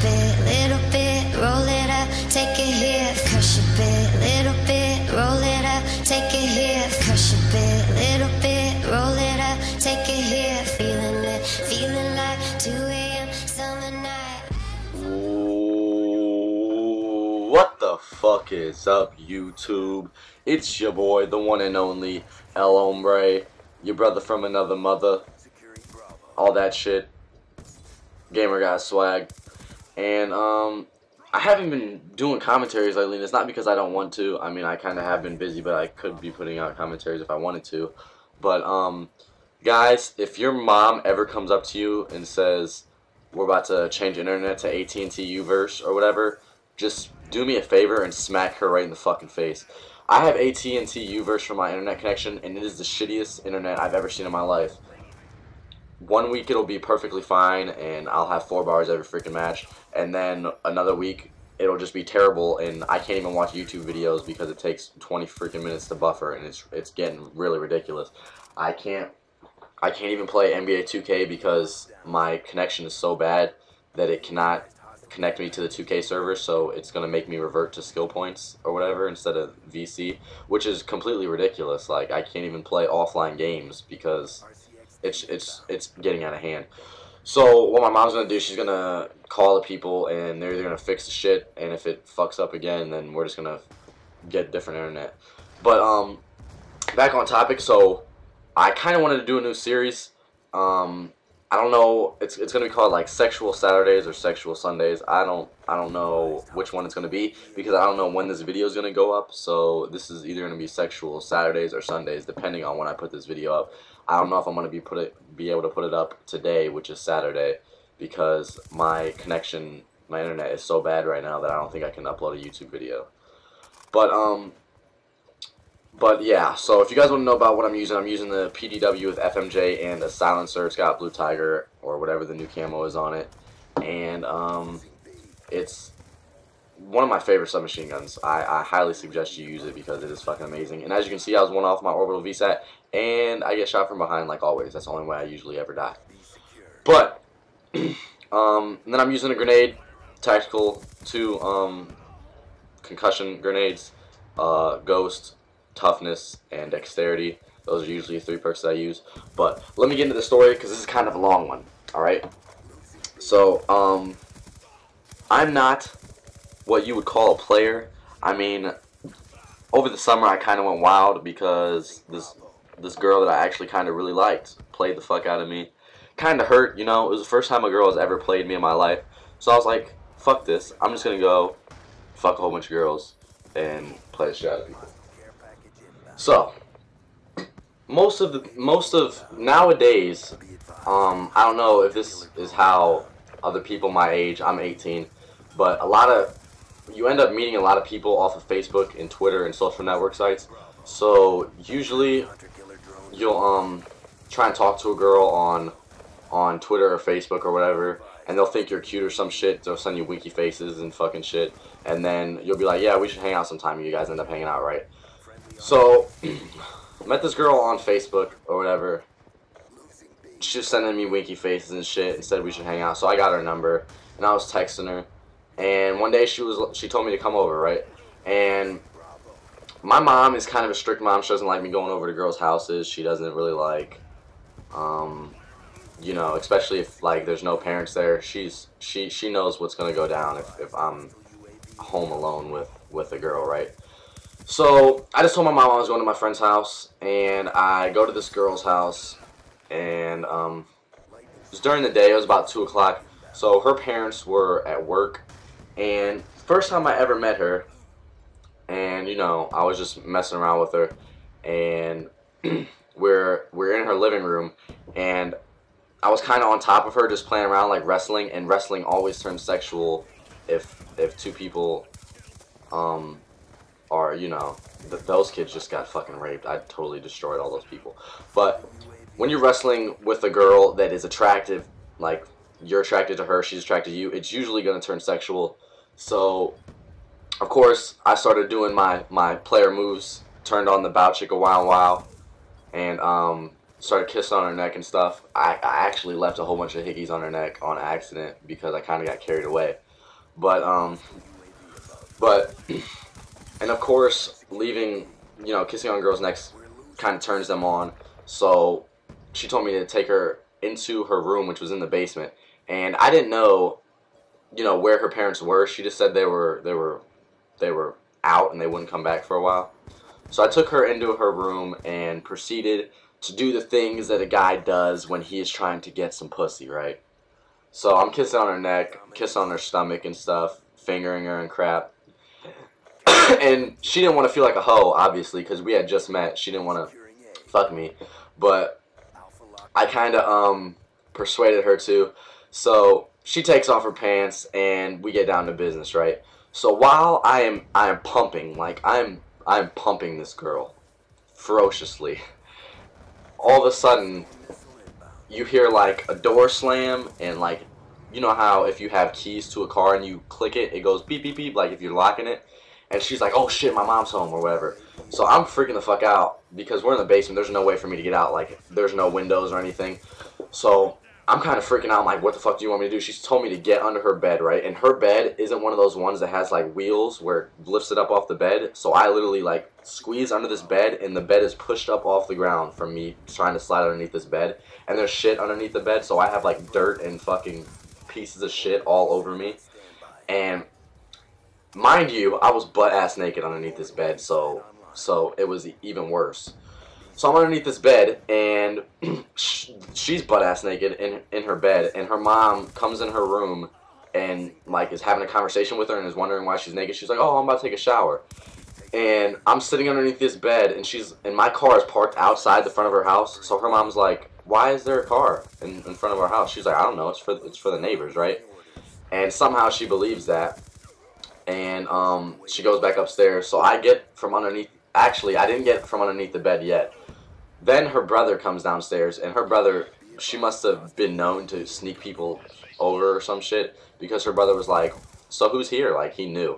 bit, little bit, roll it up, take it here. Crush a bit, little bit, roll it up, take it here. Crush a bit, little bit, roll it up, take it here. Feeling it, feeling like 2 a.m. summer night. What the fuck is up, YouTube? It's your boy, the one and only El Hombre, your brother from another mother, all that shit. Gamertag. And I haven't been doing commentaries lately, and it's not because I don't want to. I mean, I kind of have been busy, but I could be putting out commentaries if I wanted to. But guys, if your mom ever comes up to you and says we're about to change internet to AT&T U-verse or whatever, just do me a favor and smack her right in the fucking face. I have AT&T U-verse for my internet connection, and it is the shittiest internet I've ever seen in my life. 1 week it'll be perfectly fine, and I'll have 4 bars every freaking match, and then another week it'll just be terrible, and I can't even watch YouTube videos because it takes 20 freaking minutes to buffer, and it's getting really ridiculous. I can't even play NBA 2K because my connection is so bad that it cannot connect me to the 2K server, so it's gonna make me revert to skill points or whatever instead of VC, which is completely ridiculous. Like, I can't even play offline games because it's getting out of hand. So what my mom's gonna do, she's gonna call the people, and they're either gonna fix the shit, and if it fucks up again, then we're just gonna get different internet. But back on topic. So I kind of wanted to do a new series. I don't know. It's gonna be called like Sexual Saturdays or Sexual Sundays. I don't know which one it's gonna be because I don't know when this video is gonna go up. So this is either gonna be Sexual Saturdays or Sundays, depending on when I put this video up. I don't know if I'm gonna be able to put it up today, which is Saturday, because my connection, my internet is so bad right now that I don't think I can upload a YouTube video. But yeah, so if you guys want to know about what I'm using the PDW with FMJ and a silencer. It's got Blue Tiger or whatever the new camo is on it, and it's one of my favorite submachine guns. I highly suggest you use it because it is fucking amazing. And as you can see, I was one off my orbital VSAT, and I get shot from behind like always. That's the only way I usually ever die. But and then I'm using a grenade, tactical, 2 concussion grenades, ghost, toughness, and dexterity. Those are usually 3 perks that I use. But let me get into the story because this is kind of a long one. Alright? So, I'm not what you would call a player. I mean, over the summer I kind of went wild because this girl that I actually kind of really liked played the fuck out of me. Kind of hurt, you know. It was the first time a girl has ever played me in my life. So I was like, fuck this. I'm just gonna go fuck a whole bunch of girls and play the shit out of people. So, most of nowadays, I don't know if this is how other people my age, I'm 18, but you end up meeting a lot of people off of Facebook and Twitter and social network sites. So usually you'll try and talk to a girl on Twitter or Facebook or whatever, and they'll think you're cute or some shit. They'll send you winky faces and fucking shit, and then you'll be like, yeah, we should hang out sometime. You guys end up hanging out, right? So, met this girl on Facebook or whatever. She was sending me winky faces and shit and said we should hang out. So I got her number, and I was texting her. And one day she told me to come over, right? And my mom is kind of a strict mom. She doesn't like me going over to girls' houses. She doesn't really like, you know, especially if like there's no parents there. She knows what's gonna go down if I'm home alone with a girl, right? So I just told my mom I was going to my friend's house, and I go to this girl's house, and it was during the day. It was about 2 o'clock. So her parents were at work, and first time I ever met her, and you know, I was just messing around with her, and we're in her living room, and I was kind of on top of her, just playing around like wrestling, and wrestling always turns sexual if 2 people or, you know, those kids just got fucking raped. I totally destroyed all those people. But when you're wrestling with a girl that is attractive, like you're attracted to her, she's attracted to you, it's usually going to turn sexual. So, of course, I started doing my player moves, turned on the bow chicka wow wow, and started kissing on her neck and stuff. I actually left a whole bunch of hickeys on her neck on accident because I kind of got carried away. But but and of course, leaving, kissing on girls' necks kind of turns them on. So she told me to take her into her room, which was in the basement, and I didn't know, where her parents were. She just said they were out and they wouldn't come back for a while. So I took her into her room and proceeded to do the things that a guy does when he is trying to get some pussy, right? So I'm kissing on her neck, kissing on her stomach and stuff, fingering her and crap. And she didn't want to feel like a hoe, obviously, because we had just met. She didn't want to fuck me. But I kind of persuaded her to. So she takes off her pants and we get down to business, right? So while I am pumping, like I'm pumping this girl ferociously. All of a sudden, you hear like a door slam and like, you know how if you have keys to a car and you click it, it goes beep beep beep, like if you're locking it. And she's like, oh shit, my mom's home or whatever. So I'm freaking the fuck out because we're in the basement. There's no way for me to get out. Like there's no windows or anything. So I'm kind of freaking out. I'm like, what the fuck do you want me to do? She's told me to get under her bed, right? And her bed isn't one of those ones that has like wheels where it lifts it up off the bed. So I literally like squeeze under this bed and the bed is pushed up off the ground from me trying to slide underneath this bed. And there's shit underneath the bed. So I have like dirt and fucking pieces of shit all over me. And mind you, I was butt-ass naked underneath this bed. So it was even worse. So I'm underneath this bed, and she's butt-ass naked in her bed, and her mom comes in her room and, like, is having a conversation with her and is wondering why she's naked. She's like, oh, I'm about to take a shower. And I'm sitting underneath this bed, and my car is parked outside the front of her house, so her mom's like, why is there a car in front of our house? She's like, I don't know, it's for the neighbors, right? And somehow she believes that, and she goes back upstairs, so I get from underneath, actually, I didn't get from underneath the bed yet. Then her brother comes downstairs, and her brother, she must have been known to sneak people over or some shit, because her brother was like, so who's here? Like, he knew.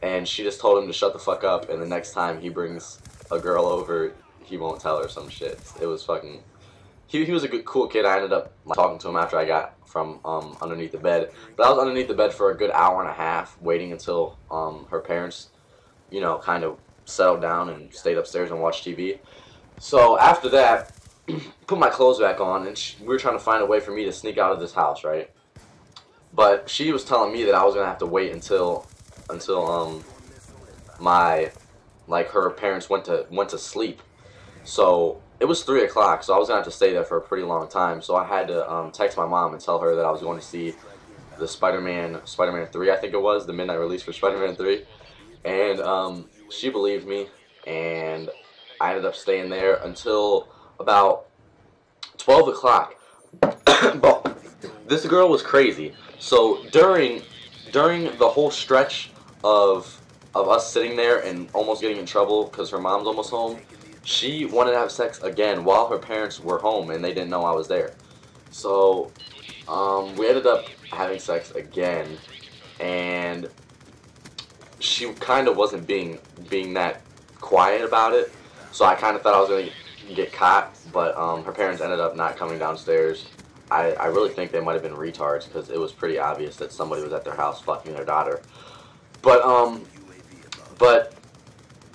And she just told him to shut the fuck up, and the next time he brings a girl over, he won't tell her some shit. It was fucking... He was a good, cool kid. I ended up talking to him after I got from underneath the bed. But I was underneath the bed for a good hour and a half, waiting until her parents, kind of settled down and stayed upstairs and watched TV. So after that, put my clothes back on, and we were trying to find a way for me to sneak out of this house, right? But she was telling me that I was gonna have to wait until her parents went to sleep. So it was 3 o'clock, so I was gonna have to stay there for a pretty long time. So I had to text my mom and tell her that I was going to see the Spider-Man 3, I think it was, the midnight release for Spider-Man 3, and she believed me, and I ended up staying there until about 12 o'clock. But this girl was crazy. So during the whole stretch of us sitting there and almost getting in trouble because her mom's almost home, she wanted to have sex again while her parents were home and they didn't know I was there. So we ended up having sex again, and she kind of wasn't being that quiet about it. So I kind of thought I was going to get caught, but her parents ended up not coming downstairs. I really think they might have been retards because it was pretty obvious that somebody was at their house fucking their daughter.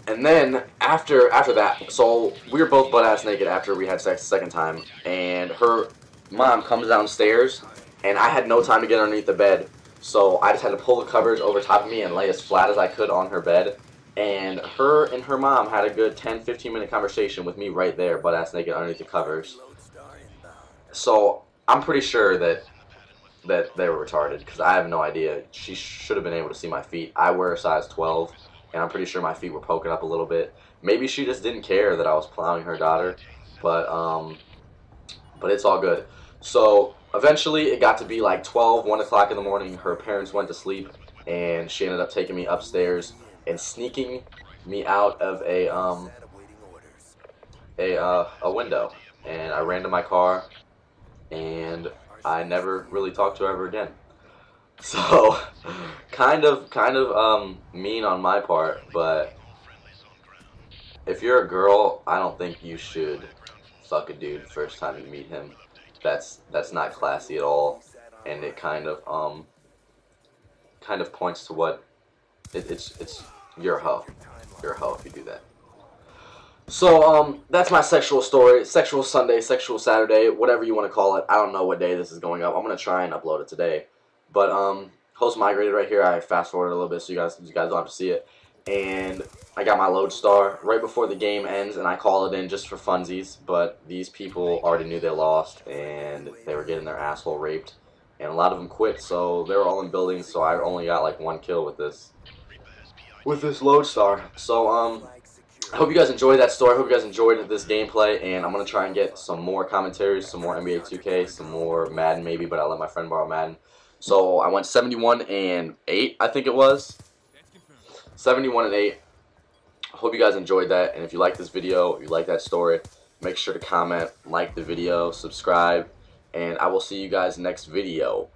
And then after that, so we were both butt-ass naked after we had sex the second time, and her mom comes downstairs, and I had no time to get underneath the bed, so I just had to pull the covers over top of me and lay as flat as I could on her bed. And her and her mom had a good 10-15 minute conversation with me right there, butt-ass naked underneath the covers. So I'm pretty sure that they were retarded, because I have no idea. She should have been able to see my feet. I wear a size 12, and I'm pretty sure my feet were poking up a little bit. Maybe she just didn't care that I was plowing her daughter, but it's all good. So eventually it got to be like 1 o'clock in the morning. Her parents went to sleep, and she ended up taking me upstairs and sneaking me out of a window, and I ran to my car, and I never really talked to her ever again. So kind of mean on my part, but if you're a girl, I don't think you should fuck a dude first time you meet him. That's not classy at all, and it kind of kind of points to what it's you're a hoe. You're a hoe if you do that. So that's my sexual story. Sexual Sunday, sexual Saturday, whatever you want to call it. I don't know what day this is going up. I'm gonna try and upload it today. But host migrated right here. I fast forwarded a little bit so you guys don't have to see it. And I got my load star right before the game ends, and I call it in just for funsies. But these people already knew they lost, and they were getting their asshole raped, and a lot of them quit. So they were all in buildings. So I only got like 1 kill with this load star. So I hope you guys enjoyed that story. I hope you guys enjoyed this gameplay, and I'm gonna try and get some more commentaries, some more NBA 2K, some more Madden maybe, but I'll let my friend borrow Madden. So I went 71-8, I think it was. 71-8. I hope you guys enjoyed that, and if you like this video, if you like that story, make sure to comment, like the video, subscribe, and I will see you guys next video.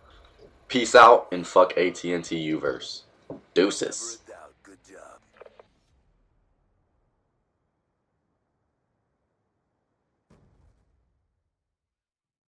Peace out, and fuck AT&T Uverse. Deuces.